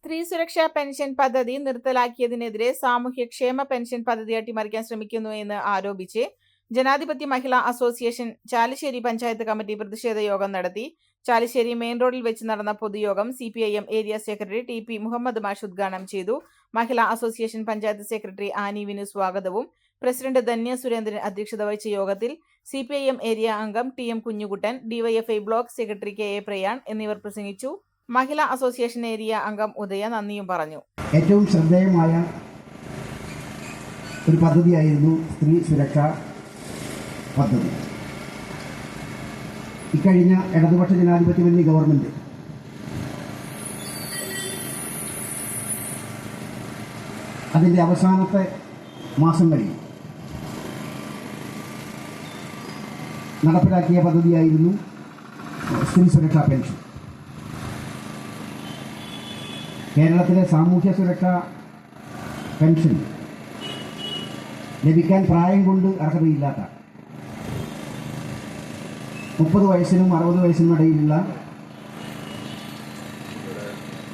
സ്ത്രീ സുരക്ഷാ പെൻഷൻ പദ്ധതി നിർത്തലാക്കിയതിനെതിരെ സാമൂഹ്യക്ഷേമ പെൻഷൻ പദ്ധതി അട്ടിമറിക്കാൻ ശ്രമിക്കുന്നു എന്ന് ആരോപിച്ച് ജനാധിപത്യ മഹിളാ അസോസിയേഷൻ ചാലിശ്ശേരി പഞ്ചായത്ത് കമ്മിറ്റി പ്രതിഷേധ യോഗം നടത്തി. ചാലിശ്ശേരി മെയിൻ റോഡിൽ വെച്ച് നടന്ന പൊതുയോഗം CPIM area secretary TP Muhammad മാഷ് ഉദ്ഘാടനം ചെയ്തു. മഹിളാ അസോസിയേഷൻ പഞ്ചായത്ത് സെക്രട്ടറി ആനി വിനു സ്വാഗതവും പ്രസിഡന്റ് ധന്യ സുരേന്ദ്രൻ അധ്യക്ഷത വഹിച്ച യോഗത്തിൽ CPIM ഏരിയ അംഗം TM Kunhikuttan, DYFI block secretary KA Prayan എന്നിവർ പ്രസംഗിച്ചു. മഹിളാ അസോസിയേഷൻ ഏരിയ അംഗം ഉദയ നന്ദിയും പറഞ്ഞു. ഏറ്റവും ശ്രദ്ധേയമായ ഒരു പദ്ധതിയായിരുന്നു സ്ത്രീ സുരക്ഷാ പദ്ധതി. ഇക്കഴിഞ്ഞ ഇടതുപക്ഷ ജനാധിപത്യ മുന്നണി ഗവൺമെന്റ് അതിന്റെ അവസാനത്തെ മാസങ്ങളിൽ നടപ്പിലാക്കിയ പദ്ധതിയായിരുന്നു സ്ത്രീ സുരക്ഷാ പെൻഷൻ. കേരളത്തിലെ സാമൂഹ്യ സുരക്ഷാ പെൻഷൻ ലഭിക്കാൻ പ്രായം കൊണ്ട് അർഹതയില്ലാത്ത 30 വയസ്സിനും 60 വയസ്സിനും ഇടയിലുള്ള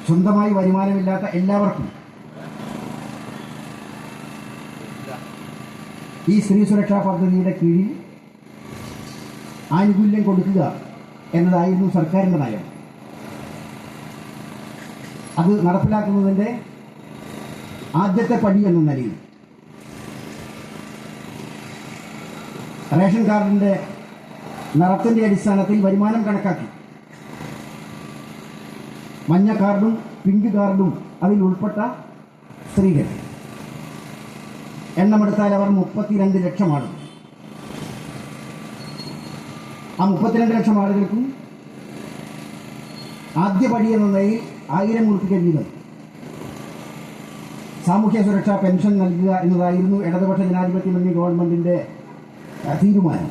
സ്വന്തമായി വരുമാനമില്ലാത്ത എല്ലാവർക്കും ഈ സ്ത്രീ സുരക്ഷാ പദ്ധതിയുടെ കീഴിൽ ആനുകൂല്യം കൊടുക്കുക എന്നതായിരുന്നു സർക്കാരിൻ്റെ നയം. അത് നടപ്പിലാക്കുന്നതിൻ്റെ ആദ്യത്തെ പടി എന്ന നിലയിൽ റേഷൻ കാർഡിൻ്റെ നിറത്തിൻ്റെ അടിസ്ഥാനത്തിൽ വരുമാനം കണക്കാക്കി മഞ്ഞ കാർഡും പിങ്ക് കാർഡും അതിൽ ഉൾപ്പെട്ട സ്ത്രീകൾ എണ്ണമെടുത്താൽ അവർ 32 ലക്ഷം ആളുകൾ. ആ 32 ലക്ഷം ആളുകൾക്കും ആദ്യ പടി എന്ന നിലയിൽ 1000 ഉറുപ്പിക വീതം സാമൂഹ്യ സുരക്ഷാ പെൻഷൻ നൽകുക എന്നതായിരുന്നു ഇടതുപക്ഷ ജനാധിപത്യ മുന്നണി ഗവൺമെന്റിന്റെ തീരുമാനം.